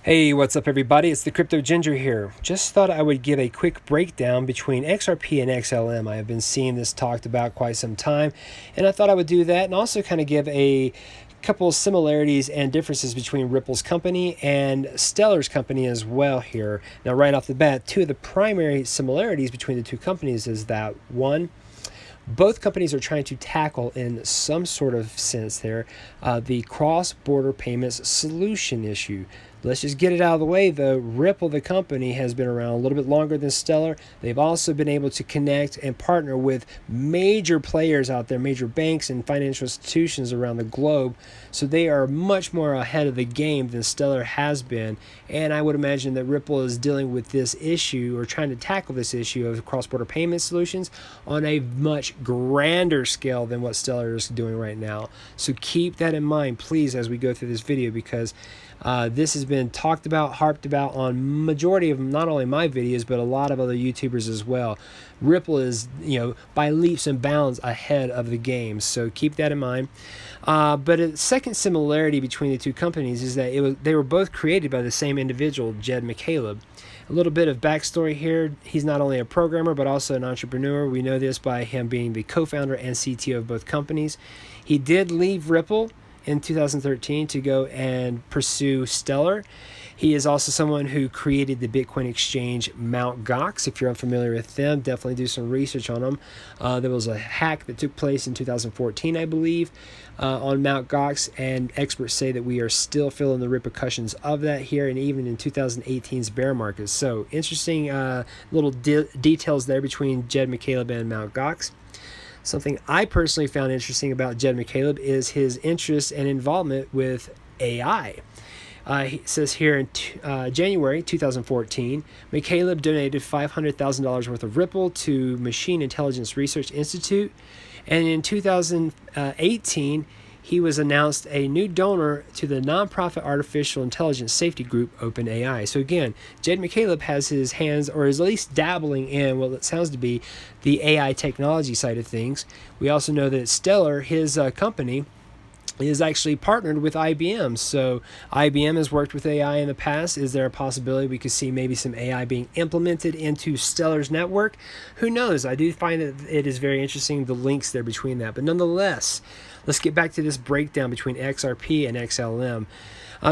Hey, what's up everybody? It's the Crypto Ginger here. Just thought I would give a quick breakdown between XRP and XLM. I have been seeing this talked about quite some time, and I thought I would do that and also kind of give a couple of similarities and differences between Ripple's company and Stellar's company as well here. Now, right off the bat, two of the primary similarities between the two companies is that one, both companies are trying to tackle in some sort of sense there the cross-border payments solution issue. Let's just get it out of the way though. Ripple, the company, has been around a little bit longer than Stellar. They've also been able to connect and partner with major players out there, major banks and financial institutions around the globe. So they are much more ahead of the game than Stellar has been. And I would imagine that Ripple is dealing with this issue or trying to tackle this issue of cross-border payment solutions on a much grander scale than what Stellar is doing right now. So keep that in mind, please, as we go through this video, because this has been talked about, harped about on majority of not only my videos, but a lot of other YouTubers as well. Ripple is, by leaps and bounds ahead of the game. So keep that in mind. But a second similarity between the two companies is that they were both created by the same individual, Jed McCaleb. A little bit of backstory here. He's not only a programmer, but also an entrepreneur. We know this by him being the co-founder and CTO of both companies. He did leave Ripple in 2013 to go and pursue Stellar. He is also someone who created the Bitcoin exchange Mt. Gox. If you're unfamiliar with them, definitely do some research on them. There was a hack that took place in 2014, I believe, on Mt. Gox, and experts say that we are still feeling the repercussions of that here and even in 2018's bear market. So interesting little details there between Jed McCaleb and Mt. Gox. Something I personally found interesting about Jed McCaleb is his interest and involvement with AI. He says here in January 2014, McCaleb donated $500,000 worth of Ripple to Machine Intelligence Research Institute, and in 2018, he was announced a new donor to the nonprofit artificial intelligence safety group OpenAI. So again, Jed McCaleb has his hands, or is at least dabbling in what it sounds to be the AI technology side of things. We also know that Stellar, his company, is actually partnered with IBM. So IBM has worked with AI in the past. Is there a possibility we could see maybe some AI being implemented into Stellar's network? Who knows? I do find that it is very interesting, the links there between that. But nonetheless, let's get back to this breakdown between XRP and XLM.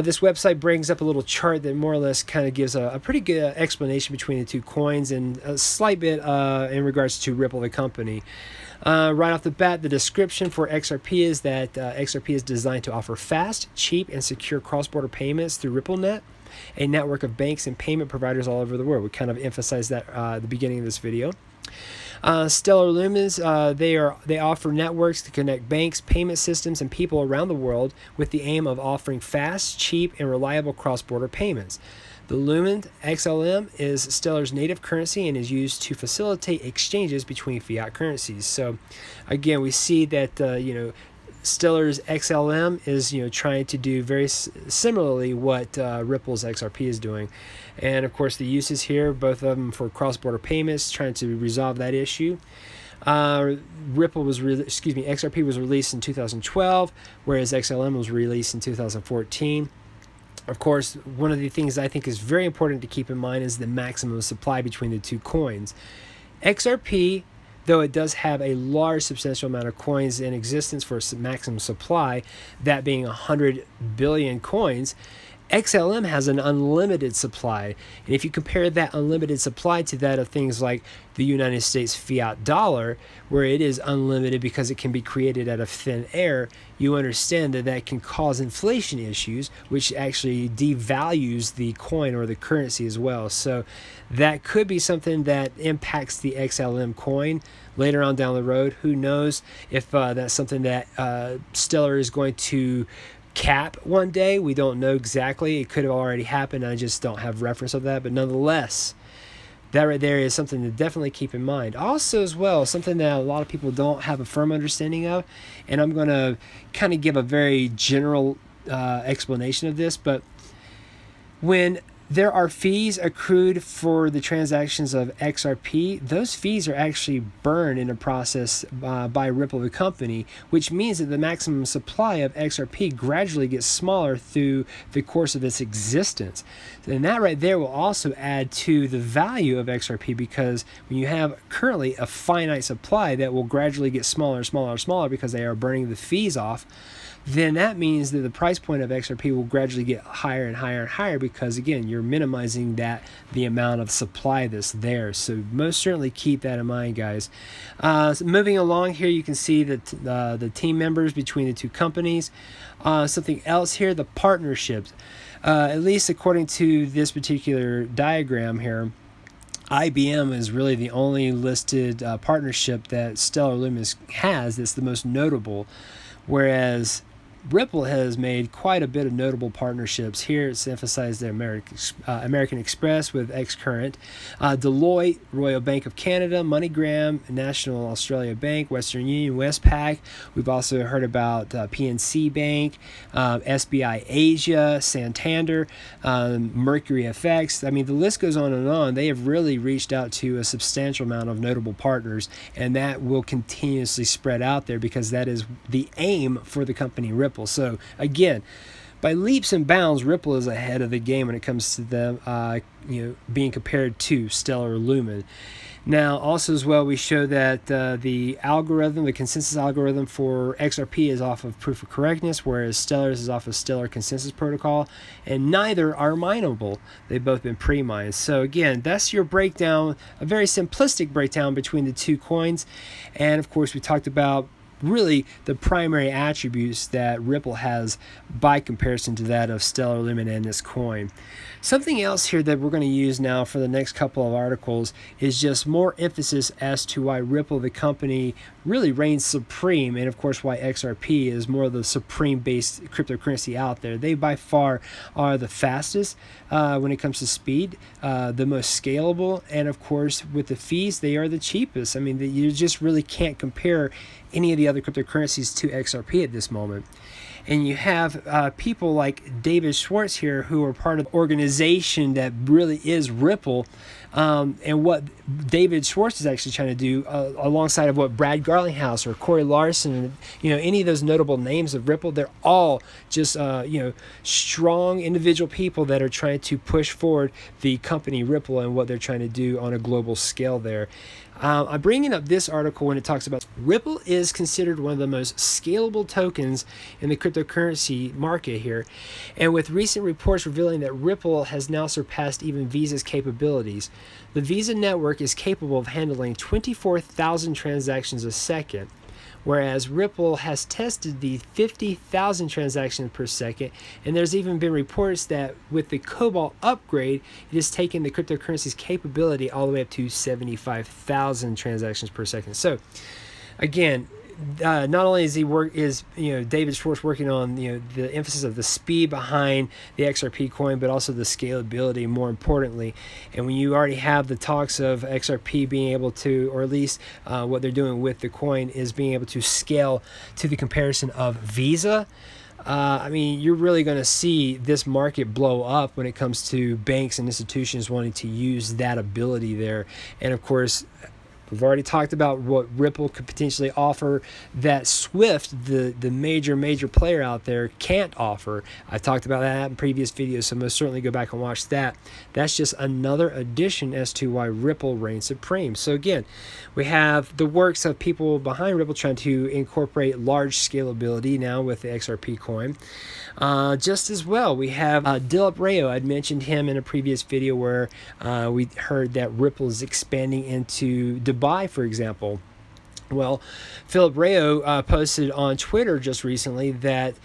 This website brings up a little chart that more or less kind of gives a pretty good explanation between the two coins and a slight bit in regards to Ripple, the company. Right off the bat, the description for XRP is that XRP is designed to offer fast, cheap, and secure cross-border payments through RippleNet, a network of banks and payment providers all over the world. We kind of emphasized that at the beginning of this video. Stellar Lumens, they offer networks to connect banks, payment systems, and people around the world with the aim of offering fast, cheap, and reliable cross-border payments. The Lumen XLM is Stellar's native currency and is used to facilitate exchanges between fiat currencies. So, again, we see that Stellar's XLM is trying to do very similarly what Ripple's XRP is doing, and of course the uses here, both of them for cross-border payments, trying to resolve that issue. XRP was released in 2012, whereas XLM was released in 2014. Of course, one of the things I think is very important to keep in mind is the maximum supply between the two coins. XRP, though it does have a large substantial amount of coins in existence for maximum supply, that being 100 billion coins, XLM has an unlimited supply. And if you compare that unlimited supply to that of things like the United States fiat dollar, where it is unlimited because it can be created out of thin air, you understand that that can cause inflation issues, which actually devalues the coin or the currency as well. So that could be something that impacts the XLM coin later on down the road. Who knows if that's something that Stellar is going to cap one day. We don't know exactly. It could have already happened. I just don't have reference of that. But nonetheless, that right there is something to definitely keep in mind. Also, as well, something that a lot of people don't have a firm understanding of, and I'm going to kind of give a very general explanation of this, but when There are fees accrued for the transactions of XRP. Those fees are actually burned in a process by Ripple, the company, which means that the maximum supply of XRP gradually gets smaller through the course of its existence. And that right there will also add to the value of XRP, because when you have currently a finite supply that will gradually get smaller and smaller and smaller because they are burning the fees off, then that means that the price point of XRP will gradually get higher and higher and higher, because again, you're minimizing the amount of supply that's there. So most certainly keep that in mind, guys. So moving along here, you can see that the team members between the two companies. Something else here, the partnerships. At least according to this particular diagram here, IBM is really the only listed partnership that Stellar Lumens has that's the most notable, whereas Ripple has made quite a bit of notable partnerships. Here it's emphasized the American Express with Xcurrent, Deloitte, Royal Bank of Canada, MoneyGram, National Australia Bank, Western Union, Westpac. We've also heard about PNC Bank, SBI Asia, Santander, Mercury FX. I mean, the list goes on and on. They have really reached out to a substantial amount of notable partners, and that will continuously spread out there because that is the aim for the company Ripple. So again, by leaps and bounds, Ripple is ahead of the game when it comes to them, being compared to Stellar Lumen. Now, also as well, we show that the consensus algorithm for XRP is off of proof of correctness, whereas Stellar's is off of Stellar consensus protocol, and neither are mineable. They've both been pre-mined. So again, that's your breakdown, a very simplistic breakdown between the two coins. And of course, we talked about really the primary attributes that Ripple has by comparison to that of Stellar Lumen and this coin. Something else here that we're going to use now for the next couple of articles is just more emphasis as to why Ripple, the company, really reigns supreme, and of course why XRP is more of the supreme-based cryptocurrency out there. They by far are the fastest when it comes to speed, the most scalable, and of course with the fees, they are the cheapest. I mean, you just really can't compare any of the other cryptocurrencies to XRP at this moment. And you have people like David Schwartz here, who are part of the organization that really is Ripple, and what David Schwartz is actually trying to do, alongside of what Brad Garlinghouse or Corey Larson, any of those notable names of Ripple, they're all just strong individual people that are trying to push forward the company Ripple and what they're trying to do on a global scale there. I'm bringing up this article when it talks about Ripple is considered one of the most scalable tokens in the cryptocurrency market here, and with recent reports revealing that Ripple has now surpassed even Visa's capabilities. The Visa network is capable of handling 24,000 transactions a second, whereas Ripple has tested the 50,000 transactions per second, and there's even been reports that with the Cobalt upgrade, it has taken the cryptocurrency's capability all the way up to 75,000 transactions per second. So, again, not only is David Schwartz working on the emphasis of the speed behind the XRP coin, but also the scalability more importantly. And when you already have the talks of XRP being able to, or at least what they're doing with the coin is being able to scale to the comparison of Visa, you're really going to see this market blow up when it comes to banks and institutions wanting to use that ability there. And of course, we've already talked about what Ripple could potentially offer that Swift, the major player out there, can't offer. I've talked about that in previous videos, so most certainly go back and watch that. That's just another addition as to why Ripple reigns supreme. So again, we have the works of people behind Ripple trying to incorporate large scalability now with the XRP coin. Just as well, we have Dilip Rayo. I'd mentioned him in a previous video where we heard that Ripple is expanding into Dubai, for example. Well, Philip Rayo posted on Twitter just recently that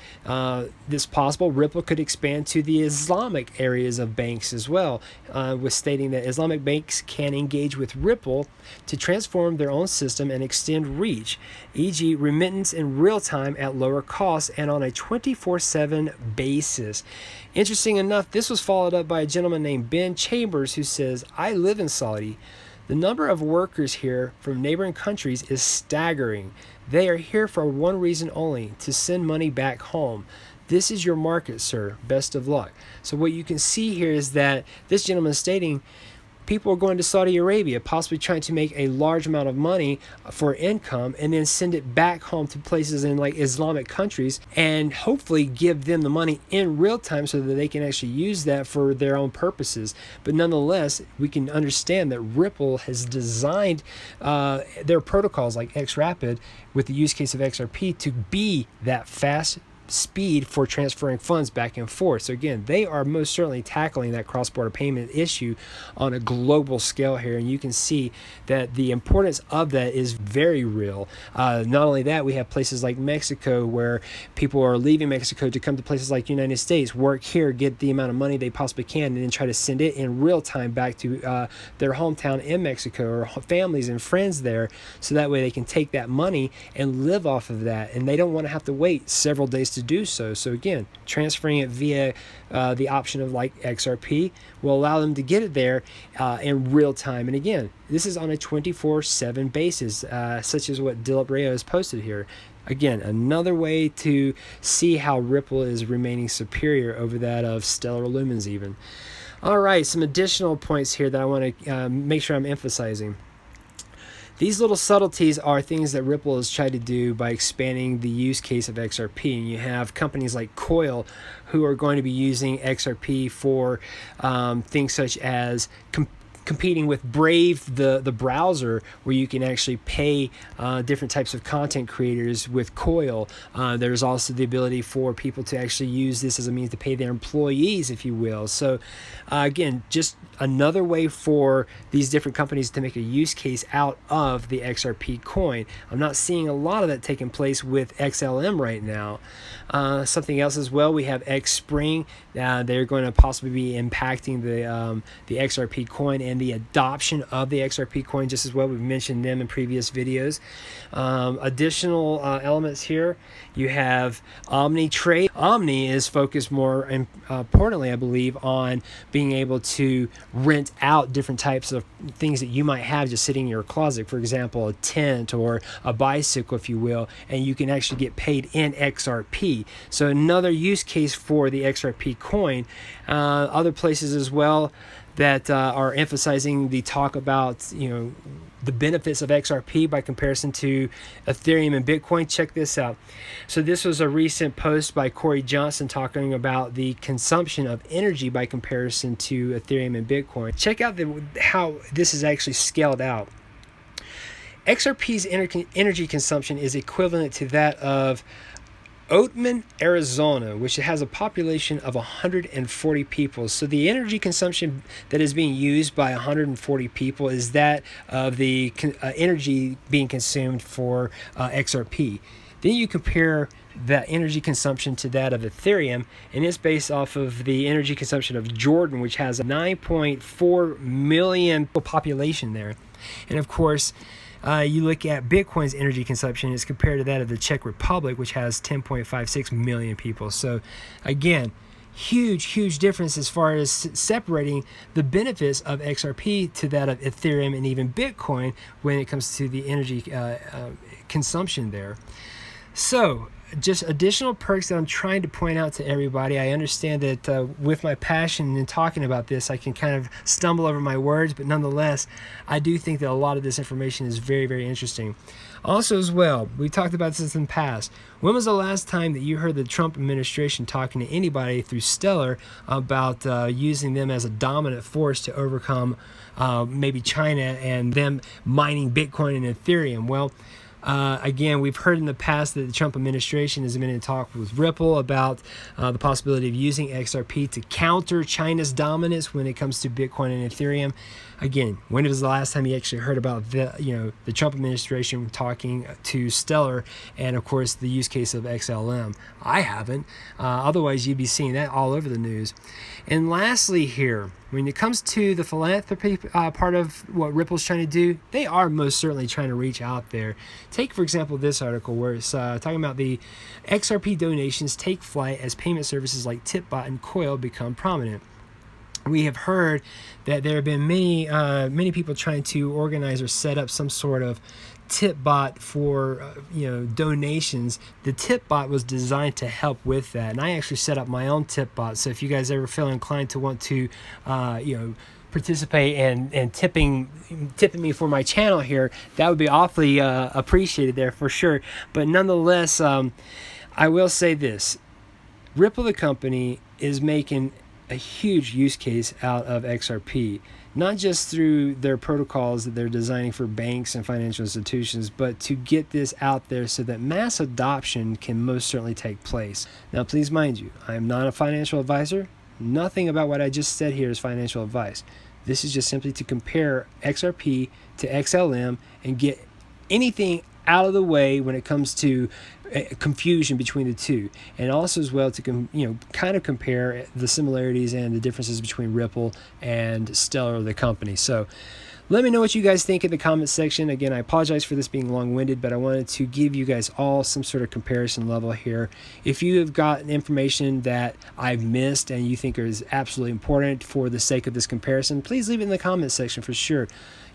it's possible Ripple could expand to the Islamic areas of banks as well, with stating that Islamic banks can engage with Ripple to transform their own system and extend reach, e.g. remittance in real time at lower costs and on a 24/7 basis. Interesting enough, this was followed up by a gentleman named Ben Chambers who says, "I live in Saudi. The number of workers here from neighboring countries is staggering. They are here for one reason only, to send money back home. this is your market, sir. Best of luck. So what you can see here is that this gentleman is stating people are going to Saudi Arabia, possibly trying to make a large amount of money for income and then send it back home to places in like Islamic countries and hopefully give them the money in real time so that they can actually use that for their own purposes. But nonetheless, we can understand that Ripple has designed their protocols like XRapid with the use case of XRP to be that fast speed for transferring funds back and forth. So again, they are most certainly tackling that cross-border payment issue on a global scale here, and you can see that the importance of that is very real. Not only that, we have places like Mexico where people are leaving Mexico to come to places like the United States, work here, get the amount of money they possibly can, and then try to send it in real time back to their hometown in Mexico or families and friends there, so that way they can take that money and live off of that, and they don't want to have to wait several days to do so. So again, transferring it via the option of like XRP will allow them to get it there in real time. And again, this is on a 24/7 basis, such as what Dilip Rayo has posted here. Again, another way to see how Ripple is remaining superior over that of Stellar Lumens even. All right, some additional points here that I want to make sure I'm emphasizing. These little subtleties are things that Ripple has tried to do by expanding the use case of XRP. And you have companies like Coil who are going to be using XRP for things such as competing with Brave, the browser, where you can actually pay different types of content creators with Coil. There's also the ability for people to actually use this as a means to pay their employees, if you will. So again, just another way for these different companies to make a use case out of the XRP coin. I'm not seeing a lot of that taking place with XLM right now. Something else as well, we have Xspring. They're going to possibly be impacting the XRP coin and the adoption of the XRP coin just as well. We've mentioned them in previous videos. Additional elements here, you have Omni Trade. Omni is focused more importantly, I believe, on being able to rent out different types of things that you might have just sitting in your closet. For example, a tent or a bicycle, if you will, and you can actually get paid in XRP. So another use case for the XRP coin. Other places as well that are emphasizing the talk about, the benefits of XRP by comparison to Ethereum and Bitcoin. Check this out. So this was a recent post by Corey Johnson talking about the consumption of energy by comparison to Ethereum and Bitcoin. Check out how this is actually scaled out. XRP's energy consumption is equivalent to that of Oatman, Arizona, which has a population of 140 people. So the energy consumption that is being used by 140 people is that of the energy being consumed for XRP. Then you compare that energy consumption to that of Ethereum, and it's based off of the energy consumption of Jordan, which has a 9.4 million population there. And of course, you look at Bitcoin's energy consumption is compared to that of the Czech Republic, which has 10.56 million people. So again, huge difference as far as separating the benefits of XRP to that of Ethereum and even Bitcoin when it comes to the energy consumption there. So just additional perks that I'm trying to point out to everybody. I understand that with my passion in talking about this, I can kind of stumble over my words, but nonetheless, I do think that a lot of this information is very interesting. Also as well, we talked about this in the past. When was the last time that you heard the Trump administration talking to anybody through Stellar about using them as a dominant force to overcome maybe China and them mining Bitcoin and Ethereum? Well, again, we've heard in the past that the Trump administration has been in talk with Ripple about the possibility of using XRP to counter China's dominance when it comes to Bitcoin and Ethereum. Again, when was the last time you actually heard about the Trump administration talking to Stellar and, of course, the use case of XLM? I haven't. Otherwise, you'd be seeing that all over the news. And lastly here, when it comes to the philanthropy part of what Ripple's trying to do, they are most certainly trying to reach out there. Take, for example, this article where it's talking about the XRP donations take flight as payment services like Tipbot and Coil become prominent. we have heard that there have been many people trying to organize or set up some sort of tip bot for donations. The tip bot was designed to help with that, and I actually set up my own tip bot. So if you guys ever feel inclined to want to participate and tipping me for my channel here, that would be awfully appreciated there for sure. But nonetheless, I will say this: Ripple, the company, is making a huge use case out of XRP, not just through their protocols that they're designing for banks and financial institutions, but to get this out there so that mass adoption can most certainly take place. Now, please mind you, I am not a financial advisor. Nothing about what I just said here is financial advice. This is just simply to compare XRP to XLM and get anything out of the way when it comes to confusion between the two, and also as well to kind of compare the similarities and the differences between Ripple and Stellar, the company. So let me know what you guys think in the comment section. Again, I apologize for this being long-winded, but I wanted to give you guys all some sort of comparison level here. If you have gotten information that I've missed and you think is absolutely important for the sake of this comparison, please leave it in the comment section for sure.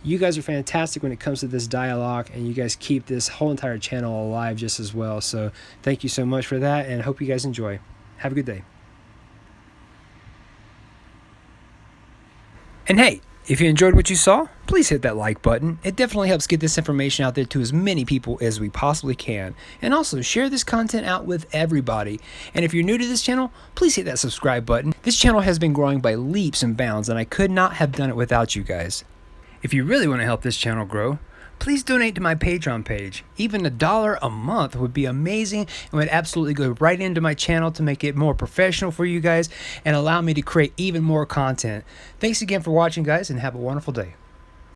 You guys are fantastic when it comes to this dialogue, and you guys keep this whole entire channel alive just as well. So thank you so much for that, and I hope you guys enjoy. Have a good day. And hey, if you enjoyed what you saw, please hit that like button. It definitely helps get this information out there to as many people as we possibly can. And also share this content out with everybody. And if you're new to this channel, please hit that subscribe button. This channel has been growing by leaps and bounds, and I could not have done it without you guys. If you really want to help this channel grow, please donate to my Patreon page. Even $1 a month would be amazing and would absolutely go right into my channel to make it more professional for you guys and allow me to create even more content. Thanks again for watching, guys, and have a wonderful day.